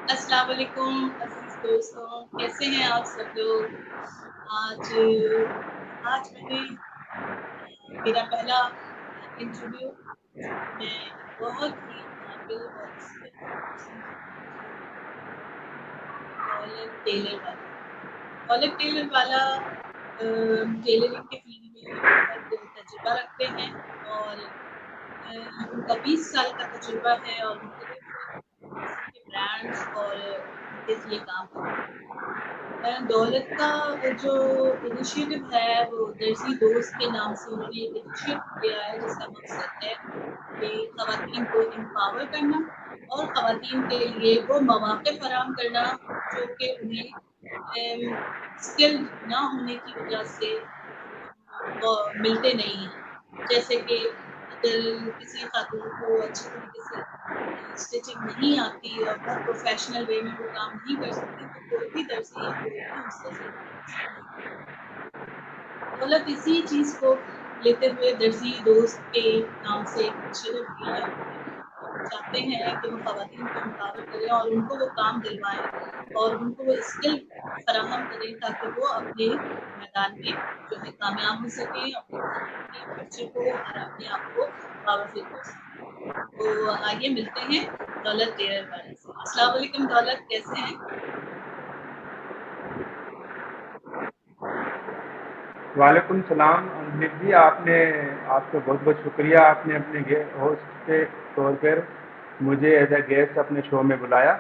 अस्सलाम वालेकुम अजीज दोस्तों, कैसे हैं आप सब लोग। आज आज मैंने मेरा पहला इंटरव्यू जो कि मैं एक बहुत ही काबिल और स्किल्ड पर्सन से जो दौलत टेलर वाला टेलरिंग के फील्ड में बहुत तजुर्बा रखते हैं और उनका 20 साल का तजुर्बा है और मुख्तलिफ किस्म के ब्रांड्स और उनके लिए काम करते हैं। दौलत का जो इनिशिएटिव है वो दर्जी दोस्त के नाम से उन्होंने एक इनिशिएटिव लिया है जिसका मकसद है कि ख़वातीन को एम्पावर करना और ख़वातीन के लिए वो मौक़े फराहम करना जो कि उन्हें स्किल्ड ना होने की वजह से मिलते नहीं हैं। जैसे कि अगर किसी खातून को अच्छी तरीके से स्टिचिंग नहीं आती और बहुत प्रोफेशनल वे में वो काम नहीं कर सकती तो कोई भी दर्जी या कोई भी उससे सिलवाने नहीं। दौलत इसी चीज़ को लेते हुए दर्जी दोस्त के नाम से एक इनिशिएटिव लिया है उन्होंने और वो चाहते हैं कि वो ख़वातीन को एम्पावर करें और उनको वो काम दिलवाएं और उनको वो स्किल फराहम करें ताकि वो अपने मैदान में जो है कामयाब हो सकें, अपने घर के खर्चे को और अपने आप को पावरफुल कर सकें। तो आइए मिलते हैं दौलत टेलर वाले से। अस्सलाम वालेकुम दौलत, कैसे हैं? वालेकुम सलाम अंजलिक जी। आपका बहुत बहुत शुक्रिया, आपने अपने होस्ट के तौर पर मुझे एज ए गेस्ट अपने शो में बुलाया।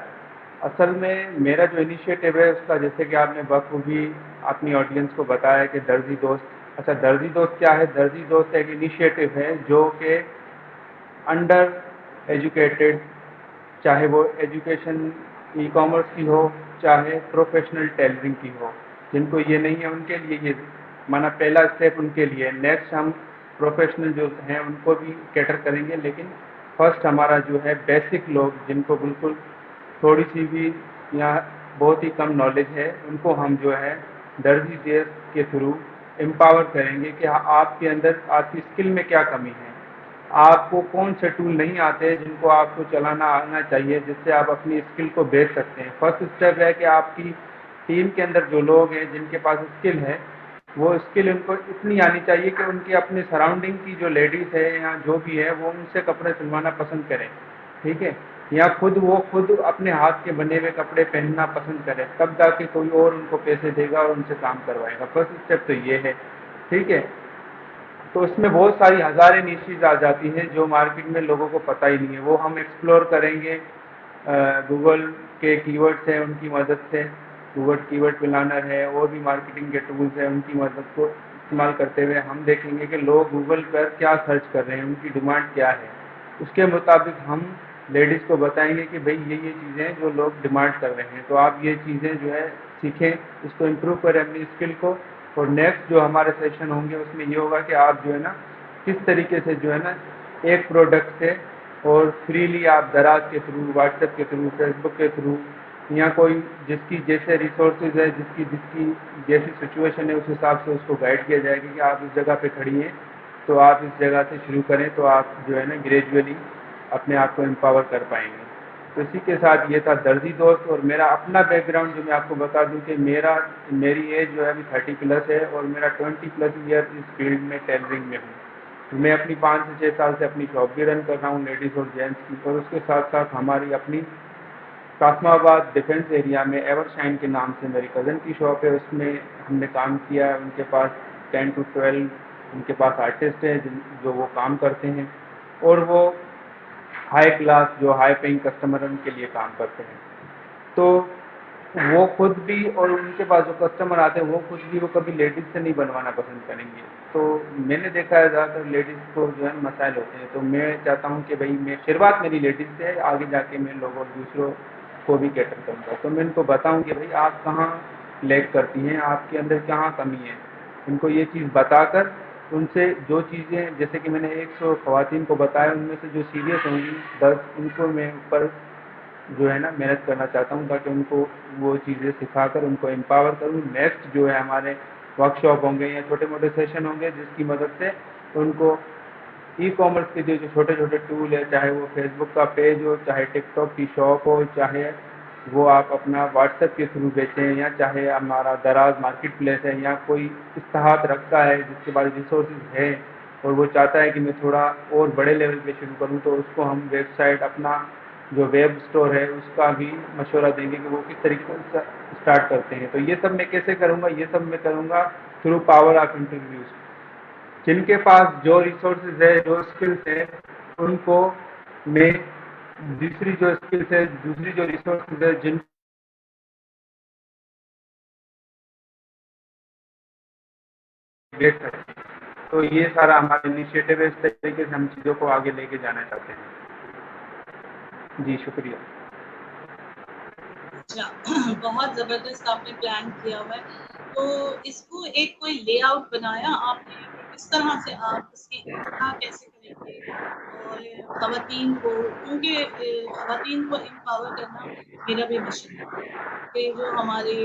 असल में मेरा जो इनिशिएटिव है उसका, जैसे कि आपने बखूबी अपनी ऑडियंस को बताया कि दर्जी दोस्त। अच्छा, दर्जी दोस्त क्या है? दर्जी दोस्त एक इनिशिएटिव है जो कि अंडर एजुकेटेड, चाहे वो एजुकेशन ई कॉमर्स की हो, चाहे प्रोफेशनल टेलरिंग की हो, जिनको ये नहीं है उनके लिए ये माना पहला स्टेप उनके लिए। नेक्स्ट हम प्रोफेशनल जो हैं उनको भी कैटर करेंगे, लेकिन फर्स्ट हमारा जो है बेसिक लोग जिनको बिल्कुल थोड़ी सी भी या बहुत ही कम नॉलेज है, उनको हम जो है दर्जी देश के थ्रू एम्पावर करेंगे कि आपके अंदर आपकी स्किल में क्या कमी है, आपको कौन से टूल नहीं आते जिनको आपको चलाना आना चाहिए, जिससे आप अपनी स्किल को बेच सकते हैं। फर्स्ट स्टेप है कि आपकी टीम के अंदर जो लोग हैं जिनके पास स्किल है, वो स्किल उनको इतनी आनी चाहिए कि उनकी अपनी सराउंडिंग की जो लेडीज़ है या जो भी है वो उनसे कपड़े सिलवाना पसंद करें, ठीक है, या वो खुद अपने हाथ के बने हुए कपड़े पहनना पसंद करें, तब जाके कोई और उनको पैसे देगा और उनसे काम करवाएगा। फर्स्ट स्टेप तो ये है, ठीक है। तो इसमें बहुत सारी हज़ारें निशीज़ आ जाती हैं जो मार्केट में लोगों को पता ही नहीं है, वो हम एक्सप्लोर करेंगे। गूगल के कीवर्ड्स हैं उनकी मदद से, गूगल कीवर्ड प्लानर है और भी मार्केटिंग के टूल्स हैं, उनकी मदद को इस्तेमाल करते हुए हम देखेंगे कि लोग गूगल पर क्या सर्च कर रहे हैं, उनकी डिमांड क्या है। उसके मुताबिक हम लेडीज़ को बताएंगे कि भाई ये चीज़ें जो लोग डिमांड कर रहे हैं, तो आप ये चीज़ें जो है सीखें, इसको इम्प्रूव करें अपनी स्किल को। और नेक्स्ट जो हमारे सेशन होंगे उसमें ये होगा कि आप जो है ना किस तरीके से जो है ना एक प्रोडक्ट से और फ्रीली आप दराज के थ्रू, व्हाट्सएप के थ्रू, फेसबुक के थ्रू, या कोई जिसकी जैसे रिसोर्सेज है, जिसकी जिसकी जैसी सिचुएशन है, उस हिसाब से उसको गाइड किया जाएगा कि आप इस जगह पे खड़ी हैं तो आप इस जगह से शुरू करें, तो आप जो है ना ग्रेजुअली अपने आप को एम्पावर कर पाएंगे। तो इसी के साथ ये था दर्जी दोस्त। और मेरा अपना बैकग्राउंड जो मैं आपको बता दूं कि मेरी एज जो है अभी 30+ है और मेरा 20+ ईयर इस फील्ड में टेलरिंग में हूँ। तो मैं अपनी 5 से 6 साल से अपनी शॉप भी रन कर रहा हूँ, लेडीज़ और जेंट्स की। और उसके साथ साथ हमारी अपनी कासमाबाद डिफेंस एरिया में एवरशाइन के नाम से मेरी कज़न की शॉप है, उसमें हमने काम किया है। उनके पास 10 to 12 उनके पास आर्टिस्ट हैं जो वो काम करते हैं, और वो हाई क्लास जो हाई पेइंग कस्टमर उनके लिए काम करते हैं। तो वो खुद भी और उनके पास जो कस्टमर आते हैं वो खुद भी वो कभी लेडीज़ से नहीं बनवाना पसंद करेंगे। तो मैंने देखा है ज़्यादातर लेडीज़ को जो है मसाइल होते हैं, तो मैं चाहता हूँ कि भाई मैं शुरुआत मेरी लेडीज़ से, आगे जाके मैं लोगों दूसरों को भी कैटर करूँगा। तो मैं इनको बताऊँ कि भाई आप कहाँ लैग करती हैं, आपके अंदर कहाँ कमी है, उनको ये चीज़ बताकर उनसे जो चीज़ें, जैसे कि मैंने 100 ख़वातीन को बताया, उनमें से जो सीरियस होंगी 10 उनको मैं ऊपर जो है ना मेहनत करना चाहता हूँ ताकि उनको वो चीज़ें सिखाकर उनको एम्पावर करूँ। नेक्स्ट जो है हमारे वर्कशॉप होंगे या छोटे मोटे सेशन होंगे जिसकी मदद से उनको ई कॉमर्स के जो जो छोटे छोटे टूल है, चाहे वो फेसबुक का पेज हो, चाहे टिकटॉक की शॉप हो, चाहे वो आप अपना व्हाट्सएप के थ्रू बेचें, या चाहे हमारा दराज मार्केट प्लेस है, या कोई इस्तेहात रखता है जिसके पास रिसोर्सेज है और वो चाहता है कि मैं थोड़ा और बड़े लेवल पे शुरू करूं, तो उसको हम वेबसाइट अपना जो वेब स्टोर है उसका भी मशवरा देंगे कि वो किस तरीके से स्टार्ट करते हैं। तो ये सब मैं कैसे करूँगा, ये सब मैं करूँगा थ्रू पावर ऑफ इंटरव्यूज़। जिनके पास जो रिसोर्सेज है, जो स्किल्स है, उनको मैं दूसरी जो स्किल्स है, दूसरी जो रिसोर्सेज है, जिन तो ये सारा हमारा इनिशिएटिव है। इस तरीके से हम चीज़ों को आगे लेके जाना चाहते हैं। जी शुक्रिया। अच्छा बहुत ज़बरदस्त आपने प्लान किया हुआ है। तो इसको एक कोई लेआउट बनाया आपने कि किस तरह से आप इसकी इफ्तिताह कैसे करेंगे? और ख़वातीन को, क्योंकि ख़वातीन को एम्पावर करना मेरा भी मिशन है कि जो हमारे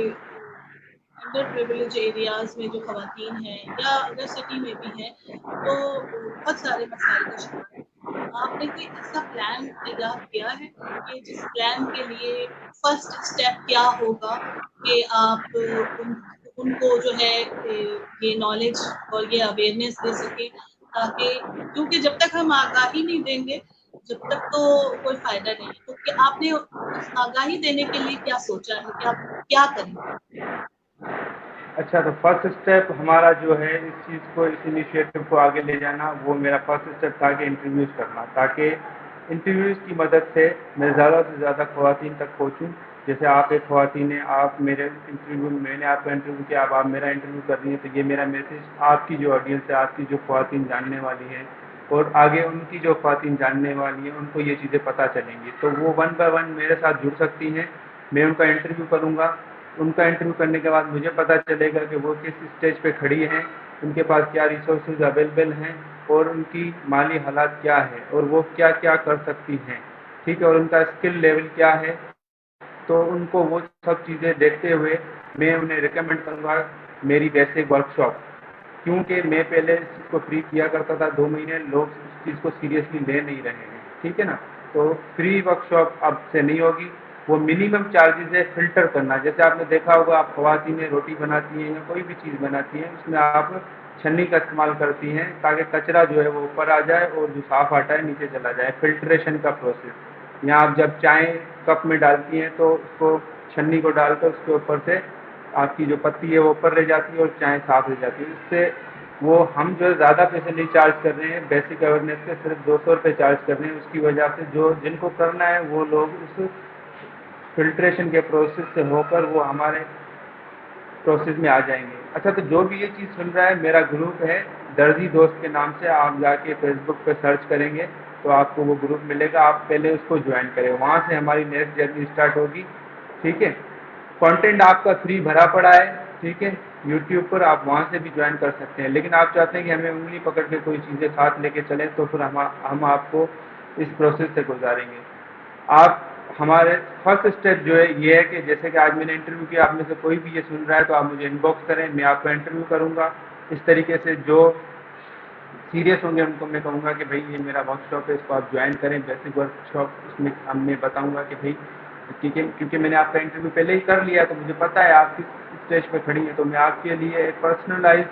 अंडर प्रिविलेज एरियाज़ में जो ख़वातीन हैं या अगर सिटी में भी हैं, तो बहुत सारे मसाइल का शिकार हैं। तो आपने कोई ऐसा प्लान तैयार किया है कि जिस प्लान के लिए फर्स्ट स्टेप क्या होगा कि आप उनको जो है ये नॉलेज और ये अवेयरनेस दे सकें, ताकि क्योंकि जब तक हम आगाही नहीं देंगे, जब तक तो कोई फ़ायदा नहीं है। तो क्या आपने उस आगाही देने के लिए क्या सोचा है कि आप क्या करेंगे? अच्छा, तो फर्स्ट स्टेप हमारा जो है इस चीज़ को, इस इनिशिएटिव को आगे ले जाना, वो मेरा फर्स्ट स्टेप था कि इंटरव्यूज़ करना, ताकि इंटरव्यूज़ की मदद से मैं ज़्यादा से ज़्यादा ख़वातीन तक पहुँचूँ। जैसे आप एक ख़वातीन हैं, आप मेरे इंटरव्यू, मैंने आपका इंटरव्यू किया, अब आप मेरा इंटरव्यू कर रही हैं, तो ये मेरा मैसेज आपकी जो ऑडियंस है, आपकी जो ख़वातीन जानने वाली हैं और आगे उनकी जो ख़वातीन जानने वाली हैं, उनको ये चीज़ें पता चलेंगी। तो वो वन बाय वन मेरे साथ जुड़ सकती हैं। मैं उनका इंटरव्यू करूँगा, उनका इंटरव्यू करने के बाद मुझे पता चलेगा कि वो किस स्टेज पे खड़ी हैं, उनके पास क्या रिसोर्सेज अवेलेबल हैं और उनकी माली हालात क्या है और वो क्या क्या कर सकती हैं, ठीक है, और उनका स्किल लेवल क्या है। तो उनको वो सब चीज़ें देखते हुए मैं उन्हें रिकमेंड करूँगा मेरी बेसिक वर्कशॉप, क्योंकि मैं पहले इस चीज़ को फ्री किया करता था, 2 महीने लोग इस चीज़ को सीरियसली ले नहीं रहे हैं, ठीक है ना। तो फ्री वर्कशॉप अब से नहीं होगी, वो मिनिमम चार्जेज है फिल्टर करना। जैसे आपने देखा होगा, आप ख़वातीनें रोटी बनाती हैं या कोई भी चीज़ बनाती हैं, उसमें आप छन्नी का इस्तेमाल करती हैं ताकि कचरा जो है वो ऊपर आ जाए और जो साफ़ आटा है नीचे चला जाए, फिल्ट्रेशन का प्रोसेस। या आप जब चाय कप में डालती हैं तो उसको छन्नी को डालकर उसके ऊपर से आपकी जो पत्ती है वो ऊपर रह जाती है और चाय साफ रह जाती है। इससे वो हम जो है ज़्यादा पैसे नहीं चार्ज कर रहे हैं, बेसिक अवेयरनेस के सिर्फ 200 रुपये चार्ज कर रहे हैं। उसकी वजह से जो जिनको करना है वो लोग उस फिल्ट्रेशन के प्रोसेस से होकर वो हमारे प्रोसेस में आ जाएंगे। अच्छा, तो जो भी ये चीज़ सुन रहा है, मेरा ग्रुप है दर्जी दोस्त के नाम से, आप जाके फेसबुक पे सर्च करेंगे तो आपको वो ग्रुप मिलेगा। आप पहले उसको ज्वाइन करें, वहाँ से हमारी नेक्स्ट जर्नी स्टार्ट होगी, ठीक है। कंटेंट आपका फ्री भरा पड़ा है, ठीक है, यूट्यूब पर, आप वहाँ से भी ज्वाइन कर सकते हैं। लेकिन आप चाहते हैं कि हमें उंगली पकड़ के कोई चीज़ें साथ लेके चलें, तो फिर हम आपको इस प्रोसेस से गुजारेंगे। आप हमारे फर्स्ट स्टेप जो है ये है कि जैसे कि आज मैंने इंटरव्यू किया, आप में से कोई भी ये सुन रहा है तो आप मुझे इनबॉक्स करें, मैं आपका इंटरव्यू करूँगा। इस तरीके से जो सीरियस होंगे उनको मैं कहूँगा कि भाई ये मेरा वर्कशॉप है, इसको आप ज्वाइन करें, बेसिक वर्कशॉप। इसमें अब मैं बताऊँगा कि भाई ठीक है, क्योंकि मैंने आपका इंटरव्यू पहले ही कर लिया है तो मुझे पता है आप किस स्टेज पे खड़ी हैं। तो मैं आपके लिए एक पर्सनलाइज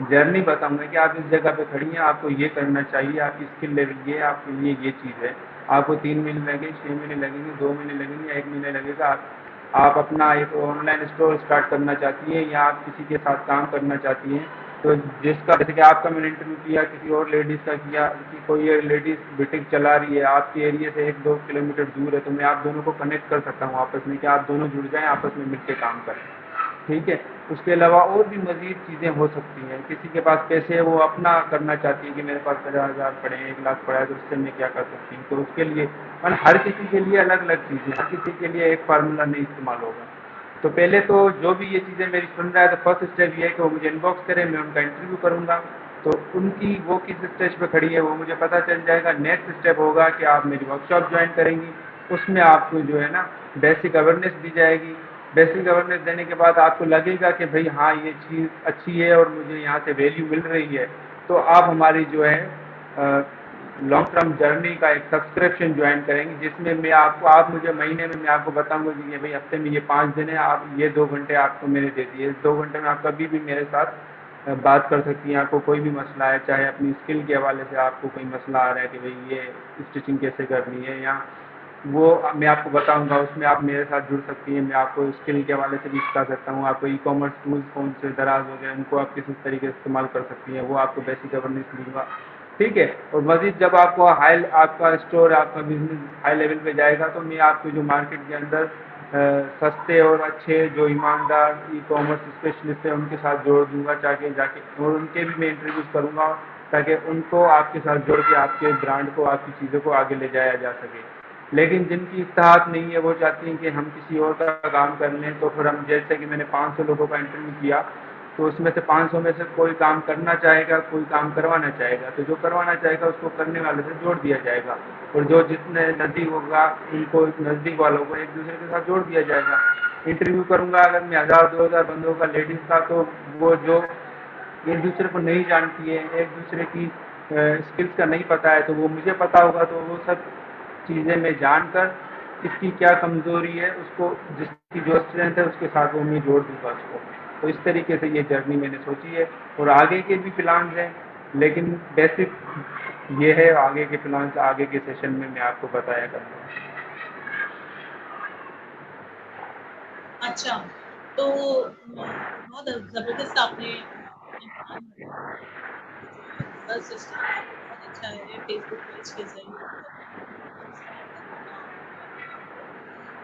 जर्नी बताऊँगा कि आप इस जगह पे खड़ी हैं, आपको ये करना चाहिए, आपकी स्किल लेवल ये है, आपके लिए ये चीज़ है। आपको 3 महीने लगेंगे, 6 महीने लगेंगे, 2 महीने लगेंगे या 1 महीने लगेगा। आप अपना एक ऑनलाइन स्टोर स्टार्ट करना चाहती हैं या आप किसी के साथ काम करना चाहती हैं, तो जिसका जैसे कि आपका मैंने इंटरव्यू किया, किसी और लेडीज़ का किया कि कोई एक लेडीज़ बुटीक चला रही है आपके एरिया से 1-2 किलोमीटर दूर है, तो मैं आप दोनों को कनेक्ट कर सकता हूँ आपस में कि आप दोनों जुड़ जाएं, आपस में मिलकर काम करें, ठीक है। उसके अलावा और भी मज़ीद चीज़ें हो सकती हैं। किसी के पास पैसे है, वो अपना करना चाहती है कि मेरे पास 50,000 पड़े हैं, 1 लाख पड़ा है, तो उससे मैं क्या कर सकती हूँ। तो उसके लिए हर किसी के लिए अलग अलग चीज़ें, हर किसी के लिए एक फार्मूला नहीं इस्तेमाल होगा। तो पहले तो जो भी ये चीज़ें मेरी सुन रहा है, तो फर्स्ट स्टेप ये है कि वो मुझे इनबॉक्स करें, मैं उनका इंटरव्यू करूँगा। तो उनकी वो किस स्टेज पे खड़ी है वो मुझे पता चल जाएगा। नेक्स्ट स्टेप होगा कि आप मेरी वर्कशॉप ज्वाइन करेंगी, उसमें आपको जो है ना बेसिक अवेयरनेस दी जाएगी। बेसिक अवेयरनेस देने के बाद आपको लगेगा कि भाई हाँ ये चीज़ अच्छी है और मुझे यहाँ से वैल्यू मिल रही है, तो आप हमारी जो है लॉन्ग टर्म जर्नी का एक सब्सक्रिप्शन ज्वाइन करेंगे, जिसमें मैं आपको, आप मुझे महीने में मैं आपको बताऊंगा कि ये भाई हफ्ते में ये 5 दिन है, आप ये 2 घंटे आपको मेरे दे दिए, इस 2 घंटे में आप कभी भी मेरे साथ बात कर सकती हैं। आपको कोई भी मसला है, चाहे अपनी स्किल के हवाले से आपको कोई मसला आ रहा है कि भाई ये स्टिचिंग कैसे करनी है, या वो मैं आपको बताऊंगा, उसमें आप मेरे साथ जुड़ सकती हैं। मैं आपको स्किल के हवाले से भी सिखा सकता हूँ, आपको ई कॉमर्स टूल्स कौन से दराज हो गए उनको आप किस तरीके से इस्तेमाल कर सकती हैं, वो आपको बेसिक अवेयरनेस दूंगा। ठीक है। और मजीद जब आपको आपका स्टोर, आपका बिजनेस हाई लेवल पे जाएगा, तो मैं आपको जो मार्केट के अंदर सस्ते और अच्छे जो ईमानदार ई कॉमर्स स्पेशलिस्ट हैं उनके साथ जोड़ दूंगा, ताकि जाके और उनके भी मैं इंटरव्यूज करूंगा, ताकि उनको आपके साथ जोड़ के आपके ब्रांड को, आपकी चीज़ों को आगे ले जाया जा सके। लेकिन जिनकी इत्तेहाद नहीं है, वो चाहती हैं कि हम किसी और का काम कर लें, तो फिर हम, जैसे कि मैंने 500 लोगों का इंटरव्यू किया, तो उसमें से 500 में से कोई काम करना चाहेगा, कोई काम करवाना चाहेगा, तो जो करवाना चाहेगा उसको करने वाले से जोड़ दिया जाएगा, और जो जितने नज़दीक होगा उनको, नज़दीक वालों को एक दूसरे के साथ जोड़ दिया जाएगा। इंटरव्यू करूंगा अगर मैं 1000-2000 बंदों का लेडीज़ का, तो वो जो एक दूसरे को नहीं जानती है, एक दूसरे की स्किल्स का नहीं पता है, तो वो मुझे पता होगा, तो वो सब चीज़ें मैं जानकर किसकी क्या कमज़ोरी है, उसको जिसकी जो स्ट्रेंथ है उसके साथ वो मैं जोड़ दूंगा उसको। तो इस तरीके से ये जर्नी मैंने सोची है, और आगे के भी प्लान्स हैं, लेकिन बेसिक ये है, आगे के प्लान्स आगे के सेशन में मैं आपको बताया करूँगा। अच्छा, तो बहुत ज़बरदस्त आपने अपने प्लान बताए। आपका जो फर्स्ट स्टेप है वो बहुत अच्छा है, फेसबुक पेज के ज़रिए वेबसाइट का होना,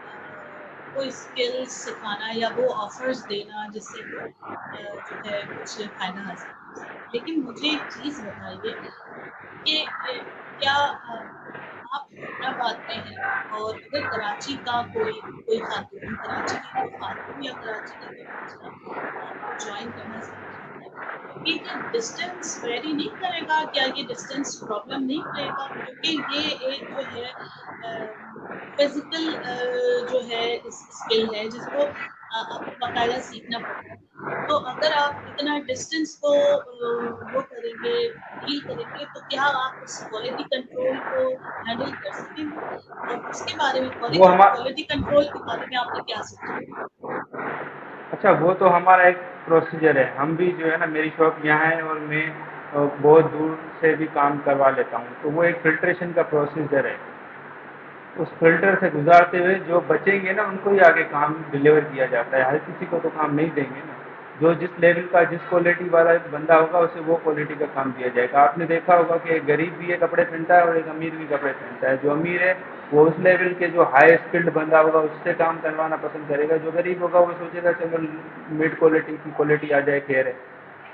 और लोगों को स्किल्स सिखाना या वो ऑफ़र्स देना जिससे वो जो है कुछ फ़ायदा हासिल कर सकें। लेकिन मुझे एक चीज़ बताइए कि क्या आप हैदराबाद में हैं, और अगर कराची का कोई कोई खातून, कराची की कोई खातून या कराची का कोई बच्चा आपको जॉइन करना चाहता है, तो क्या डिस्टेंस वेरी नहीं करेगा? क्या ये डिस्टेंस प्रॉब्लम नहीं करेगा? क्योंकि ये एक जो है फिज़िकल जो है स्किल है जिसको आपको बाकायदा सीखना पड़ता है। तो अगर आप इतना डिस्टेंस को वो करेंगे, डील करेंगे, तो क्या आप उस क्वालिटी कंट्रोल को हैंडल कर सकेंगे? और उसके बारे में, वो हमारा, क्वालिटी कंट्रोल के बारे में आपने क्या सोचा? अच्छा, वो तो हमारा एक प्रोसीजर है। हम भी जो है ना, मेरी शॉप यहाँ है और मैं बहुत दूर से भी काम करवा लेता हूँ, तो वो एक फ़िल्ट्रेशन का प्रोसीजर है। उस फ़िल्टर से गुज़ारते हुए जो बचेंगे ना, उनको ही आगे काम डिलीवर किया जाता है। हर किसी को तो काम नहीं देंगे ना। जो जिस लेवल का, जिस क्वालिटी वाला बंदा होगा, उसे वो क्वालिटी का काम दिया जाएगा। आपने देखा होगा कि एक गरीब भी ये कपड़े पहनता है और एक अमीर भी कपड़े पहनता है। जो अमीर है वो उस लेवल के जो हाई स्किल्ड बंदा होगा उससे काम करवाना पसंद करेगा। जो गरीब होगा वो सोचेगा चलो मिड क्वालिटी की क्वालिटी आ जाए, खैर है।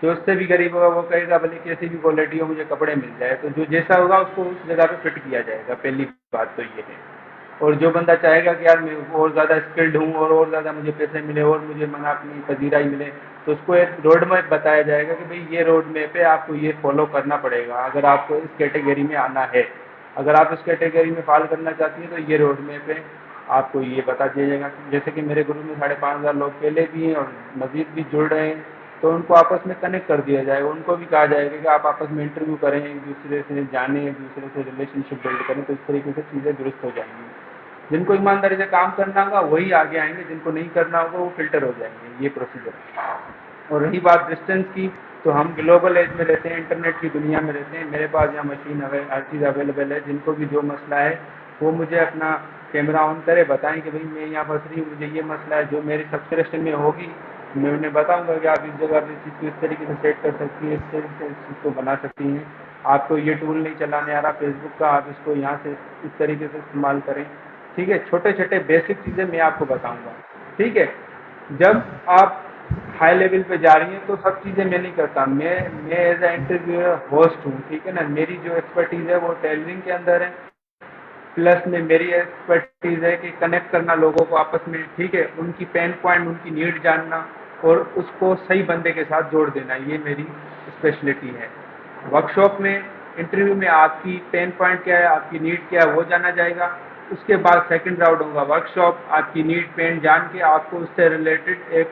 जो उससे भी गरीब होगा वो कहेगा भले कैसी भी क्वालिटी हो, मुझे कपड़े मिल जाए। तो जो जैसा होगा उसको उस जगह पे फिट किया जाएगा। पहली बात तो ये है। और जो बंदा चाहेगा कि यार मैं और ज़्यादा स्किल्ड हूँ और ज़्यादा मुझे पैसे मिले और मुझे मना अपनी पजीराई मिले, तो उसको एक रोड मैप बताया जाएगा कि भाई ये रोड मैप है, आपको ये फॉलो करना पड़ेगा अगर आपको इस कैटेगरी में आना है। अगर आप इस कैटेगरी में फॉल करना चाहती हैं तो ये रोड मैप है, आपको ये बता दिया जाएगा। जैसे कि मेरे ग्रुप में 5,500 लोग पहले भी हैं और मज़ीद भी जुड़ रहे हैं, तो उनको आपस में कनेक्ट कर दिया जाएगा। उनको भी कहा जाएगा कि आप आपस में इंटरव्यू करें, एक दूसरे से जानें, एक दूसरे से रिलेशनशिप बिल्ड करें, तो इस तरीके से चीज़ें दुरुस्त हो जाएंगी। जिनको ईमानदारी से काम करना होगा वही आगे आएंगे, जिनको नहीं करना होगा वो फिल्टर हो जाएंगे। ये प्रोसीजर है। और रही बात डिस्टेंस की, तो हम ग्लोबल एज में रहते हैं, इंटरनेट की दुनिया में रहते हैं। मेरे पास यहाँ मशीन हर चीज़ अवेलेबल है। जिनको भी जो मसला है वो मुझे अपना कैमरा ऑन करे, बताएं कि भाई मैं यहाँ फंस रही हूँ, मुझे ये मसला है। जो मेरी सब्सक्रिप्शन में होगी मैं उन्हें बताऊंगा कि आप इस जगह पर इस चीज़ को इस तरीके से सेट कर सकती हैं, इस तरीके से इस चीज़ को बना सकती हैं। आपको ये टूल नहीं चलाने आ रहा फेसबुक का, आप इसको यहाँ से इस तरीके से इस्तेमाल करें। ठीक है, छोटे छोटे बेसिक चीज़ें मैं आपको बताऊंगा। ठीक है। जब आप हाई लेवल पे जा रही हैं तो सब चीज़ें मैं नहीं करता। मैं एज ए इंटरव्यूअर होस्ट हूँ। ठीक है ना। मेरी जो एक्सपर्टीज़ है वो टेलरिंग के अंदर है, प्लस में मेरी एक्सपर्टीज़ है कि कनेक्ट करना लोगों को आपस में। ठीक है। उनकी पेन पॉइंट, उनकी नीड जानना और उसको सही बंदे के साथ जोड़ देना, ये मेरी स्पेशलिटी है। वर्कशॉप में, इंटरव्यू में आपकी पेन पॉइंट क्या है, आपकी नीड क्या है, वो जाना जाएगा। उसके बाद सेकंड राउंड होगा वर्कशॉप, आपकी नीड पेन जान के आपको उससे रिलेटेड एक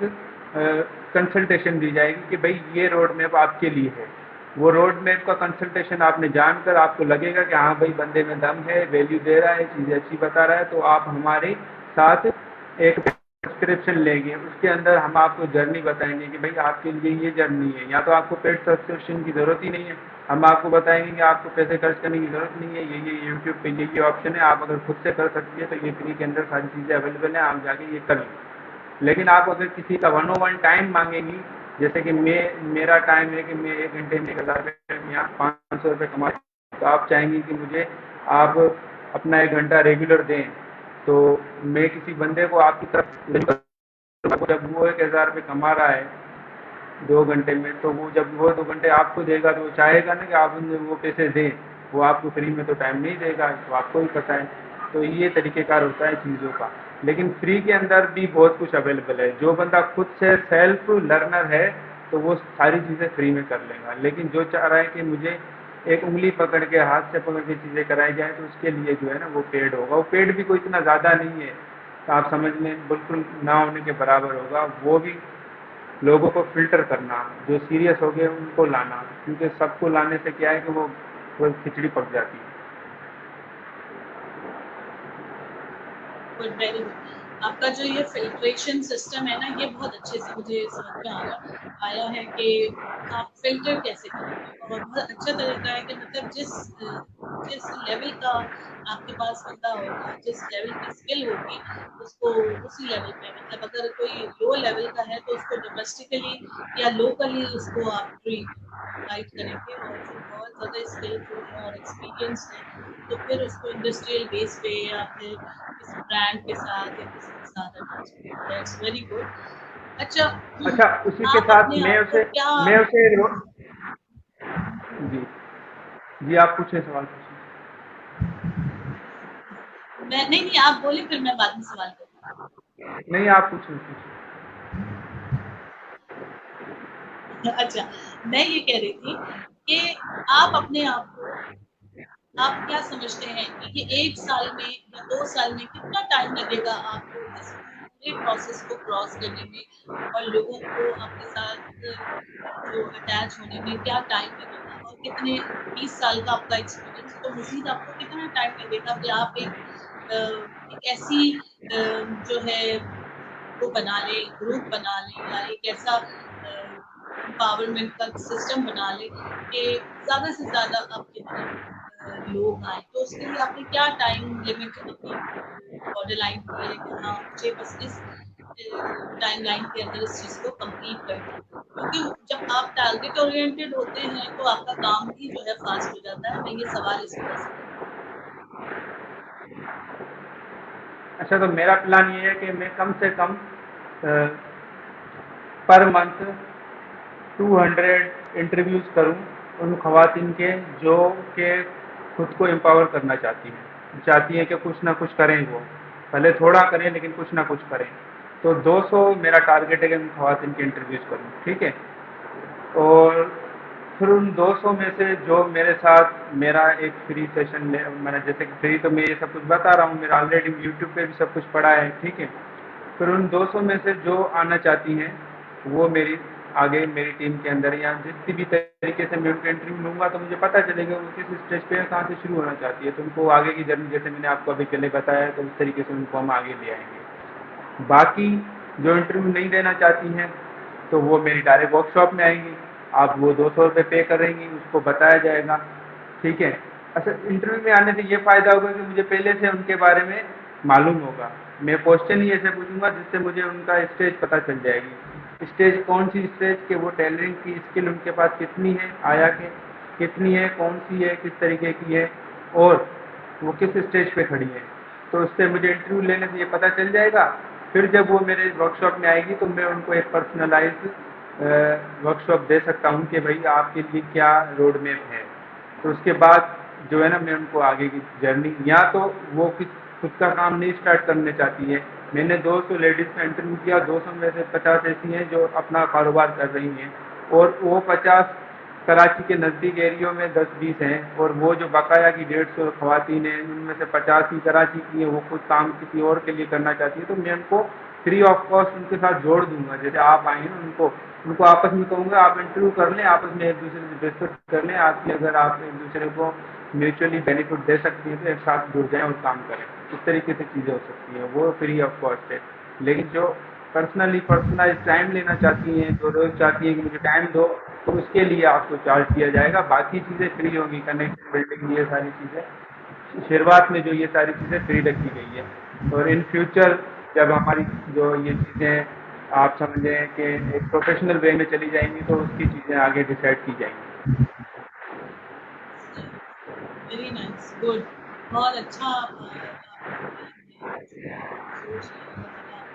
कंसल्टेशन दी जाएगी कि भाई ये रोड मैप आपके लिए है। वो रोड मैप का कंसल्टेशन आपने जानकर आपको लगेगा कि हाँ भाई बंदे में दम है, वैल्यू दे रहा है, चीज़ें अच्छी बता रहा है, तो आप हमारे साथ एक सब्सक्रिप्शन लेंगे। उसके अंदर हम आपको जर्नी बताएंगे कि भाई आपके लिए ये जर्नी है, या तो आपको पेड सब्सक्रिप्शन की ज़रूरत ही नहीं है, हम आपको बताएंगे कि आपको पैसे खर्च करने की ज़रूरत नहीं है, ये यूट्यूब पे ये ऑप्शन है, आप अगर खुद से कर सकती है तो ये फ्री के अंदर सारी चीज़ें अवेलेबल हैं, आप जाके ये कर लें। लेकिन आप अगर किसी का 101 टाइम मांगेंगी, जैसे कि मेरा टाइम है कि मैं 1 घंटे में 1,000 या 500 रुपये कमा, तो आप चाहेंगी कि मुझे आप अपना 1 घंटा रेगुलर दें, तो मैं किसी बंदे को आपकी तरफ जब वो 1,000 रुपये कमा रहा है 2 घंटे में, तो वो जब वो 2 घंटे आपको देगा तो वो चाहेगा ना कि आप उन्हें वो पैसे दें, वो आपको फ्री में तो टाइम नहीं देगा, तो आपको ही पता है। तो ये तरीक़ेकार होता है चीज़ों का। लेकिन फ्री के अंदर भी बहुत कुछ अवेलेबल है। जो बंदा खुद से सेल्फ लर्नर है तो वो सारी चीज़ें फ्री में कर लेगा, लेकिन जो चाह रहा है कि मुझे एक उंगली पकड़ के, हाथ से पकड़ के चीज़ें कराई जाए, तो उसके लिए जो है ना वो पेड होगा। वो पेड भी कोई इतना ज़्यादा नहीं है, तो आप समझ लें बिल्कुल ना होने के बराबर होगा। वो भी लोगों को फ़िल्टर करना, जो सीरियस हो गए उनको लाना, क्योंकि सबको लाने से क्या है कि वो खिचड़ी पक जाती है। Good, very good. आपका जो ये फ़िल्ट्रेशन सिस्टम है ना, ये बहुत अच्छे से मुझे समझ में आया है कि आप फ़िल्टर कैसे करेंगे, और बहुत अच्छा तरीका है कि मतलब जिस लेवल का आपके पास बंदा होगा, जिस लेवल की स्किल होगी, उसको उसी लेवल पे, मतलब अगर कोई लो लेवल का है तो उसको डोमेस्टिकली या लोकली उसको आप ट्रेन गाइड करेंगे, और जो बहुत ज़्यादा स्किलफुल है और एक्सपीरियंस्ड है, तो फिर उसको इंडस्ट्रियल बेस पे या फिर किसी ब्रांड के साथ या किसी के साथ अटैच करेंगे। That's very good. अच्छा, अच्छा, उसी के आप साथ अपने आप को क्या, मैं उसे जी, जी आप पूछें, सवाल पूछें। मैं नहीं, नहीं आप बोले, फिर मैं बाद में सवाल करूँगी। नहीं, आप पूछें, पूछें। अच्छा, मैं ये कह रही थी कि आप अपने आप को, आप क्या समझते हैं कि ये 1 साल में या 2 साल में कितना टाइम लगेगा आपको इस पूरे प्रोसेस को क्रॉस करने में, और लोगों को आपके साथ जो अटैच होने में क्या टाइम लगेगा, और कितने 20 साल का आपका एक्सपीरियंस, तो मज़ीद आपको कितना टाइम लगेगा कि आप अ, एक ऐसी जो है वो बना लें, ग्रुप बना लें, या एक ऐसा एम्पावरमेंट का सिस्टम बना लें कि ज़्यादा से ज़्यादा आपकी तरफ लोग आएँ। तो उसके लिए आपने क्या टाइम लिमिट अपनी बॉर्डर लाइन की है कि हाँ, मुझे बस इस टाइमलाइन के अंदर इस चीज़ को कंप्लीट करना है। क्योंकि जब आप टारगेट ओरिएंटेड होते हैं, तो आपका काम भी जो है फ़ास्ट हो जाता है। मैं ये सवाल इस वज़ह से कर रही अच्छा, तो मेरा प्लान ये है कि मैं कम से कम पर मंथ 200 इंटरव्यूज़ करूं उन ख़वातीन के जो कि खुद को एम्पावर करना चाहती हैं कि कुछ ना कुछ करें, वो भले थोड़ा करें लेकिन कुछ ना कुछ करें। तो 200 मेरा टारगेट है कि उन ख़वातीन के इंटरव्यूज़ करूं, ठीक है। और फिर उन 200 में से जो मेरे साथ मेरा एक फ्री सेशन ले, मैंने जैसे कि फ्री तो मैं ये सब कुछ बता रहा हूँ, मेरा ऑलरेडी यूट्यूब पे भी सब कुछ पड़ा है, ठीक है। फिर उन 200 में से जो आना चाहती हैं वो मेरी आगे मेरी टीम के अंदर, या जिस भी तरीके से मैं उनका इंटरव्यू लूँगा तो मुझे पता चलेगा वो किस स्टेज पे कहाँ से शुरू होना चाहती है, तो उनको आगे की जर्नी जैसे मैंने आपको अभी पहले बताया, तो उस तरीके से उनको हम आगे ले आएंगे। बाकी जो इंटरव्यू नहीं देना चाहती हैं तो वो मेरी डायरेक्ट वर्कशॉप में आएंगी, आप वो 200 रुपये पे करेंगी, उसको बताया जाएगा, ठीक है। अच्छा, इंटरव्यू में आने से ये फ़ायदा होगा कि मुझे पहले से उनके बारे में मालूम होगा। मैं क्वेश्चन ही ऐसे पूछूंगा जिससे मुझे उनका स्टेज पता चल जाएगी, स्टेज कौन सी स्टेज के, वो टेलरिंग की स्किल उनके पास कितनी है, आया के कितनी है, कौन सी है, किस तरीके की है, और वो किस स्टेज पे खड़ी है। तो उससे मुझे इंटरव्यू लेने से ये पता चल जाएगा। फिर जब वो मेरे वर्कशॉप में आएगी तो मैं उनको एक पर्सनलाइज वर्कशॉप दे सकता हूँ कि भाई आपके लिए क्या रोड मैप है। तो उसके बाद जो है ना मैं उनको आगे की जर्नी, या तो वो किस खुद का काम नहीं स्टार्ट करने चाहती है। मैंने 200 लेडीज़ का इंटरव्यू किया, 200 में से 50 ऐसी हैं जो अपना कारोबार कर रही हैं, और वो 50 कराची के नज़दीक एरियो में 10-20 हैं, और वो जो बकाया की 150 ख़वातीन हैं उनमें से 50 ही कराची की हैं, वो खुद काम किसी और के लिए करना चाहती है। तो मैं उनको फ्री ऑफ कॉस्ट उनके साथ जोड़ दूंगा, जैसे आप आए हैं उनको उनको आपस में कहूँगा आप इंटरव्यू कर लें, आपस में एक दूसरे से डिस्कस कर लें, आपकी अगर आप एक दूसरे को म्यूचुअली बेनिफिट दे सकती हैं तो एक साथ जुड़ जाएं और काम करें। इस तरीके से चीज़ें हो सकती हैं, वो फ्री ऑफ कॉस्ट है। लेकिन जो पर्सनलाइज टाइम लेना चाहती हैं, जो रोज चाहती हैं कि मुझे टाइम दो, तो उसके लिए आपको चार्ज किया जाएगा। बाकी चीज़ें फ्री होंगी, कनेक्शन बिल्डिंग, ये सारी चीज़ें शुरुआत में जो ये सारी चीज़ें फ्री रखी गई है। और इन फ्यूचर जब हमारी जो ये चीज़ें आप समझें कि एक प्रोफेशनल वे में चली जाएंगी तो उसकी चीज़ें आगे डिसाइड की जाएंगी। Very nice, good. बहुत अच्छा आपने अपने जो सोच है बहुत ज़्यादा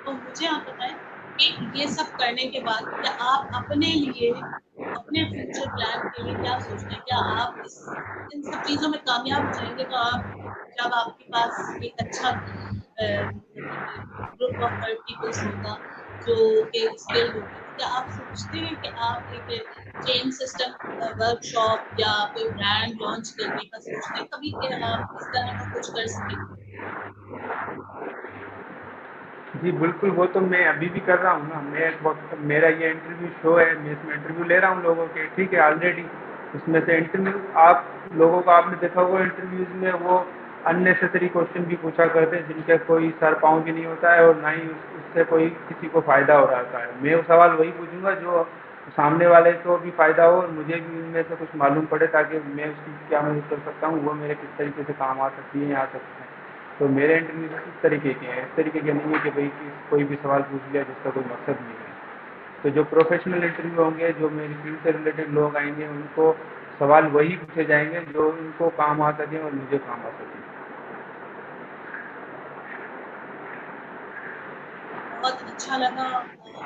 तो मुझे आप बताएं कि ये सब करने के बाद क्या आप अपने लिए अपने फ्यूचर प्लान के लिए क्या सोचते हैं? क्या आप इस इन सब चीज़ों में कामयाब हो जाएंगे तो आप जब आपके पास एक अच्छा मतलब ग्रुप ऑफ पीपल्स होगा जो कि स्किल्ड होंगे तो क्या आप सोचते हैं कि आप एक चेन सिस्टम वर्कशॉप या कोई ब्रांड लॉन्च करने का सोचते हैं कभी कि आप इस तरह का कुछ कर सकें? जी बिल्कुल, वो तो मैं अभी भी कर रहा हूँ ना। मैं एक वक्त मेरा ये इंटरव्यू शो है, मैं इसमें इंटरव्यू ले रहा हूँ लोगों के, ठीक है ऑलरेडी। उसमें से इंटरव्यू आप लोगों को आपने देखा होगा इंटरव्यूज में वो अननेसेसरी क्वेश्चन भी पूछा करते हैं जिनका कोई सर पाँव भी नहीं होता है और ना ही उससे कोई किसी को फ़ायदा हो रहा होता है। मैं वो सवाल वही पूछूंगा जो सामने वाले को भी फ़ायदा हो और मुझे भी उनमें से कुछ मालूम पड़े, ताकि मैं उसकी क्या मदद कर सकता हूँ, वो मेरे किस तरीके से काम आ सकती है या आ सकते हैं। तो मेरे इंटरव्यू इस तरीके के हैं, इस तरीके के नहीं है कि भाई कोई भी सवाल पूछ लिया जिसका कोई मकसद नहीं है। तो जो प्रोफेशनल इंटरव्यू होंगे, जो मेरी फील्ड से रिलेटेड लोग आएंगे, उनको सवाल वही पूछे जाएंगे जो उनको काम आ सके और मुझे काम आ सके। बहुत अच्छा लगा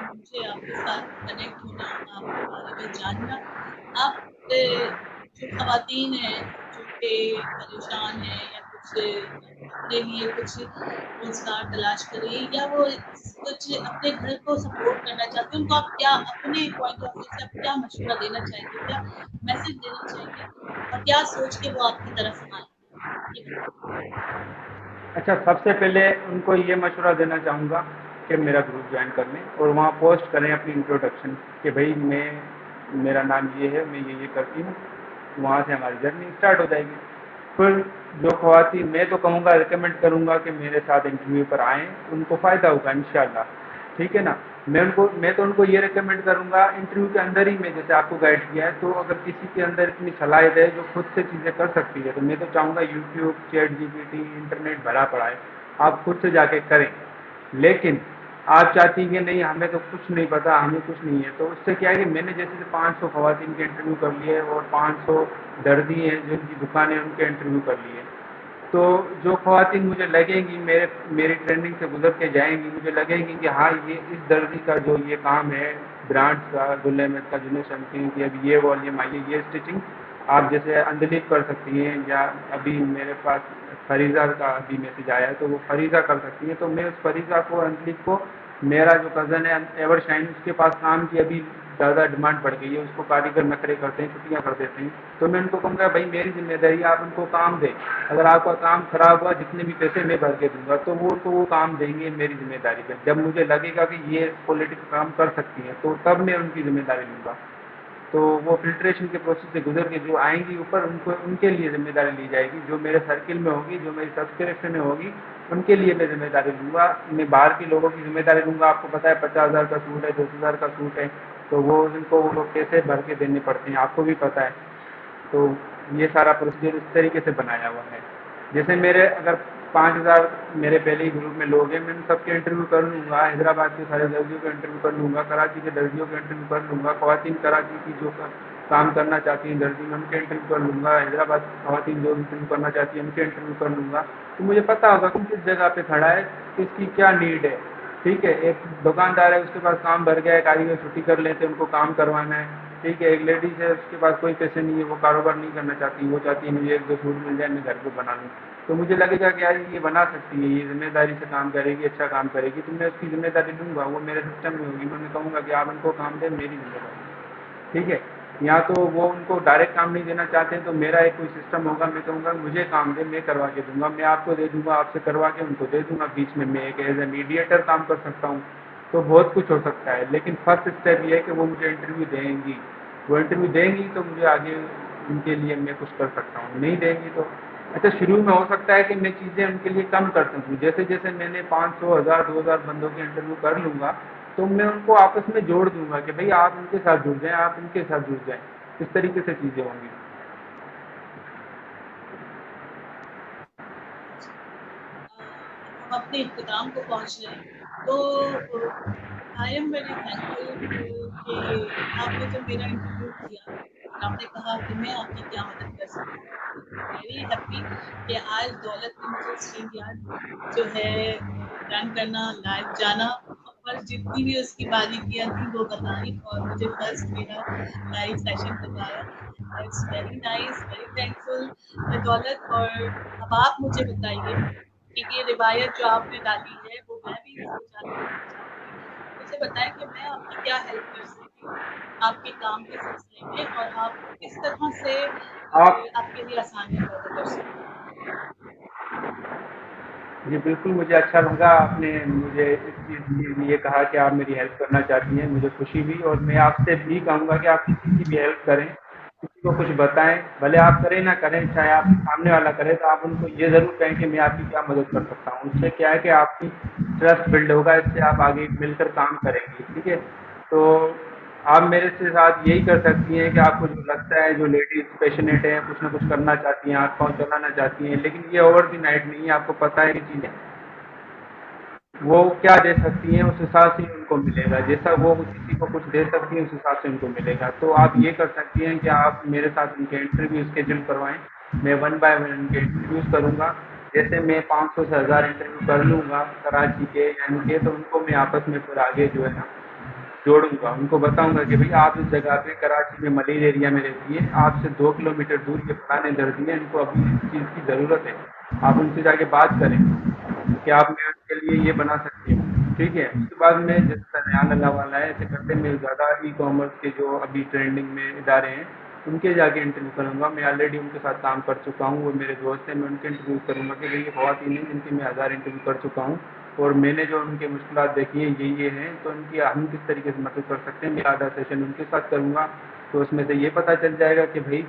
मुझे आपके साथ कनेक्ट होना, आपके बारे में जानना। आप जो ख़वातीन हैं जो कि परेशान हैं या कुछ अपने लिए कुछ रोज़गार तलाश कर रही हैं या वो कुछ अपने घर को सपोर्ट करना चाहते हैं, उनको आप क्या अपने पॉइंट ऑफ व्यू से आप क्या मशवरा देना चाहेंगे? क्या मैसेज देना चाहेंगे? और क्या सोच के वो आपकी तरफ आएँ? ये बताइए। अच्छा, सबसे पहले उनको ये मशवरा देना चाहूँगा कि मेरा ग्रुप ज्वाइन कर लें और वहाँ पोस्ट करें अपनी इंट्रोडक्शन कि भाई मेरा नाम ये है, मैं ये करती हूँ। वहाँ से हमारी जर्नी स्टार्ट हो जाएगी। फिर जो ख़वातीन, मैं तो कहूँगा रिकमेंड करूँगा कि मेरे साथ इंटरव्यू पर आएँ, उनको फ़ायदा होगा इंशाल्लाह, ठीक है ना। मैं तो उनको ये रिकमेंड करूँगा इंटरव्यू के अंदर ही, मैं जैसे आपको गाइड किया है, तो अगर किसी के अंदर इतनी सलाहियत है जो खुद से चीज़ें कर सकती है, तो मैं तो चाहूँगा यूट्यूब, चैट जीपीटी, इंटरनेट भरा पड़ा है, आप खुद से जाके करें। लेकिन आप चाहती हैं कि नहीं हमें तो कुछ नहीं पता, हमें कुछ नहीं है, तो उससे क्या है कि मैंने जैसे 500 ख़वातीन के इंटरव्यू कर लिए और 500 दर्जी हैं जिनकी दुकानें, उनके इंटरव्यू कर लिए। तो जो ख़वातीन मुझे लगेंगी, मेरी ट्रेनिंग से गुजर के जाएंगी, मुझे लगेंगी कि हाँ ये इस दर्जी का जो ये काम है, ब्रांड्स का, गुल अहमद का, जुनून शमकीन की अभी ये वॉल्यूम आई है, ये स्टिचिंग आप जैसे अंदलीब कर सकती हैं, या अभी मेरे पास फरीज़ा का अभी मैसेज आया है तो वो फरीज़ा कर सकती हैं। तो मैं उस फरीज़ा को, अंदलीब को, मेरा जो कज़न है एवर शाइन, उसके पास काम की अभी ज़्यादा डिमांड बढ़ गई है, उसको कारीगर नखरे करते हैं, छुट्टियाँ कर देते हैं। तो मैं उनको कहूँगा भाई मेरी जिम्मेदारी, आप उनको काम दें। अगर आपका काम खराब हुआ, जितने भी पैसे मैं भर के दूंगा, तो वो काम देंगे मेरी जिम्मेदारी पे। जब मुझे लगेगा कि ये क्वालिटी काम कर सकती है तो तब मैं उनकी जिम्मेदारी लूँगा। तो वो फिल्ट्रेशन के प्रोसेस से गुजर के जो आएंगी ऊपर, उनको उनके लिए जिम्मेदारी ली जाएगी। जो मेरे सर्किल में होगी, जो मेरी सब्सक्रिप्शन में होगी, उनके लिए मैं जिम्मेदारी लूँगा। मैं बाहर के लोगों की जिम्मेदारी लूँगा। आपको पता है 50,000 का सूट है, 10,000 का सूट है, तो वो उनको वो लोग पैसे भर के देने पड़ते हैं, आपको भी पता है। तो ये सारा प्रोसीजर इस तरीके से बनाया हुआ है। जैसे मेरे अगर 5,000 मेरे पहले ही ग्रुप में लोग हैं, मैं उन सबके इंटरव्यू कर लूँगा। हैदराबाद के सारे दर्जियों का इंटरव्यू कर लूँगा, कराची के दर्जियों का इंटरव्यू कर लूँगा, ख़वातीन कराची की जो काम करना चाहती हैं दर्जी में, उनके इंटरव्यू कर लूँगा। हैदराबाद की ख़वातीन जो इंटरव्यू करना चाहती हैं उनके इंटरव्यू कर लूँगा। तो मुझे पता होगा कि किस जगह पे खड़ा है, किसकी क्या नीड है, ठीक है। एक दुकानदार है, उसके पास काम भर गया है, कारीगर छुट्टी कर लेते हैं, उनको काम करवाना है, ठीक है। एक लेडीज़ है, उसके पास कोई पैसे नहीं है, वो कारोबार नहीं करना चाहती, वो चाहती है मुझे 1-2 सूट मिल जाए, मैं घर पे बना लूँ। तो मुझे लगेगा कि यार ये बना सकती है, ये ज़िम्मेदारी से काम करेगी, अच्छा काम करेगी, तो मैं उसकी ज़िम्मेदारी लूँगा, वो मेरे सिस्टम में होगी। मैं उन्हें कहूँगा कि आप उनको काम दें, मेरी ज़िम्मेदारी, ठीक है। या तो वो उनको डायरेक्ट काम नहीं देना चाहते हैं तो मेरा एक कोई सिस्टम होगा, मैं कहूँगा मुझे काम दें, मैं करवा के दूँगा, मैं आपको दे दूँगा, आपसे करवा के उनको दे दूँगा। बीच में मैं एक एज ए मीडिएटर काम कर सकता हूँ, तो बहुत कुछ हो सकता है, लेकिन फर्स्ट स्टेप ये है कि वो मुझे इंटरव्यू देंगी। वो इंटरव्यू देंगी तो मुझे आगे उनके लिए मैं कुछ कर सकता हूँ, नहीं देंगी तो अच्छा, शुरू में हो सकता है कि मैं चीज़ें उनके लिए कम कर सकूँ। जैसे जैसे मैंने 500, 1000, 2000 बंदों के इंटरव्यू कर लूँगा, तो मैं उनको आपस में जोड़ दूंगा कि भाई आप उनके साथ जुड़ जाएं, आप उनके साथ जुड़ जाएं। इस तरीके से चीज़ें होंगी। अब हम अपने इख्तिताम को पहुंच रहे हैं, तो आई एम वेरी थैंकफुल कि आपने जब मेरा इंटरव्यू किया और आपने कहा कि मैं आपकी क्या मदद कर सकता हूँ। वेरी हैप्पी कि आज दौलत ने मुझे स्ट्रीम यार्ड जो है रन करना, लाइव जाना और जितनी भी उसकी बारीकियां थी वो बताई और मुझे फर्स्ट मेरा लाइव सेशन करवाया। It's very nice, very thankful दौलत। और अब आप मुझे बताइए कि ये रिवायत जो आपने डाली है वो मैं भी इसको चाहूंगी। मुझे बताएं कि मैं आपकी क्या हेल्प कर सकती हूँ आपके काम के सिलसिले में, और आप किस तरह से आप आपके लिए आसानियां पैदा कर सकती हूँ। जी बिल्कुल, मुझे अच्छा लगा आपने मुझे इस चीज़ के लिए कहा कि आप मेरी हेल्प करना चाहती हैं, मुझे खुशी हुई। और मैं आपसे भी कहूँगा कि आप किसी की भी हेल्प करें, किसी को कुछ बताएं, भले आप करें ना करें, चाहे आप सामने वाला करे, तो आप उनको ये ज़रूर कहें कि मैं आपकी क्या मदद कर सकता हूँ। उससे क्या है कि आपकी ट्रस्ट बिल्ड होगा, इससे आप आगे मिलकर काम करेंगे, ठीक है। तो आप मेरे से साथ यही कर सकती हैं कि आपको जो लगता है, जो लेडीज पैशनेट है, कुछ ना कुछ करना चाहती हैं, हाथ पाँव चलाना चाहती हैं, लेकिन ये ओवर द नाइट नहीं है, आपको पता है कि चीज़ें वो क्या दे सकती हैं, उस हिसाब से ही उनको मिलेगा। जैसा वो किसी को कुछ दे सकती हैं, उस हिसाब से उनको मिलेगा। तो आप ये कर सकती हैं कि आप मेरे साथ उनके इंटरव्यू स्केड्यूल करवाएं, मैं वन बाय वन उनके इंटरव्यूज़ करूँगा। जैसे मैं 500 से 1000 इंटरव्यू कर लूँगा कराची के या इनके, तो उनको मैं आपस में फिर आगे जो है ना जोड़ूंगा। उनको बताऊंगा कि भाई आप इस जगह पे कराची में मलिर एरिया में रहती है, आपसे 2 किलोमीटर दूर ये पुराने दर्जी हैं, इनको अभी इस चीज़ की ज़रूरत है। आप उनसे जाके बात करें कि आप मैं उनके लिए ये बना सकती हूँ, ठीक है। उसके बाद में जैसे सनयान अल्लाह वाला है, ऐसे करते मैं ज़्यादा ई कॉमर्स के जो अभी ट्रेंडिंग में इदारे हैं उनके जाके इंटरव्यू करूँगा। मैं ऑलरेडी उनके साथ काम कर चुका हूँ, वो मेरे दोस्त हैं, मैं उनके इंटरव्यू करूँगा कि भाई ये ख़वातीन हैं जिनके मैं 1000 इंटरव्यू कर चुका हूँ और मैंने जो उनकी मुश्किलात देखी हैं ये हैं, तो उनकी हम किस तरीके से मदद कर सकते हैं। मैं आधा सेशन उनके साथ करूँगा, तो उसमें से ये पता चल जाएगा कि भाई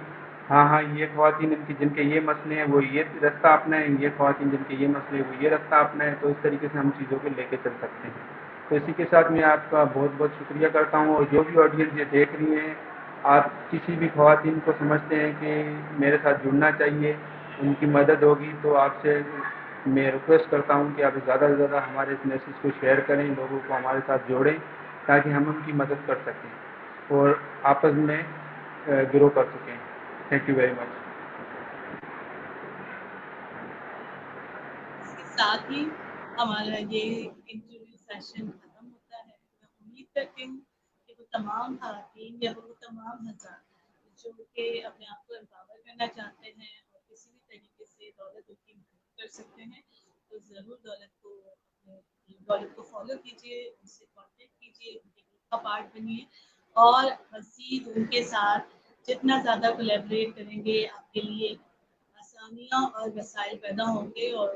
हाँ हाँ, ये ख़वातीन इनकी जिनके ये मसले हैं वो ये रास्ता अपनाएं, ये ख़वातीन जिनके ये मसले हैं वो ये रास्ता अपनाएं। तो इस तरीके से हम चीज़ों को लेके चल सकते हैं। तो इसी के साथ मैं आपका बहुत बहुत शुक्रिया करता हूँ। और जो भी ऑडियंस ये देख रही हैं, आप किसी भी ख़वातीन को समझते हैं कि मेरे साथ जुड़ना चाहिए, उनकी मदद होगी, तो आपसे मैं रिक्वेस्ट करता हूँ कि आप ज़्यादा से ज़्यादा हमारे इस मैसेज को शेयर करें, लोगों को हमारे साथ जोड़ें, ताकि हम उनकी मदद कर सकें और आपस में ग्रो कर सकें। Thank you very much. इसके साथ ही हमारा ये इंटरव्यू सेशन खत्म होता है। मैं उम्मीद करती हूँ कि वो तमाम खातन या वो तमाम हज़ार जो कि अपने आप को एम्पावर करना चाहते हैं और किसी भी तरीके से दौलत की मदद कर सकते हैं, तो ज़रूर दौलत को फॉलो कीजिए, उनसे कांटेक्ट कीजिए, उनके ग्रुप का पार्ट बनिए और मज़ीद उनके साथ जितना ज़्यादा कोलैबोरेट करेंगे आपके लिए आसानियाँ और वसाइल पैदा होंगे। और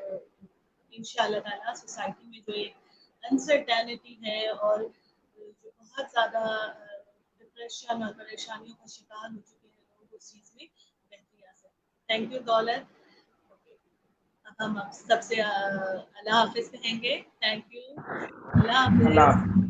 इंशाअल्लाह ताला सोसाइटी में जो एक अनसर्टेनिटी है और जो बहुत ज़्यादा डिप्रेशन और परेशानियों का शिकार हो चुके हैं लोग, उस चीज़ में बेहतरी आ सकती है। थैंक यू दौलत। अब हम सबसे अल्लाह हाफिज़ कहेंगे। Thank you. अल्लाह अल्लाह हाफिज़। हाफ़िज़।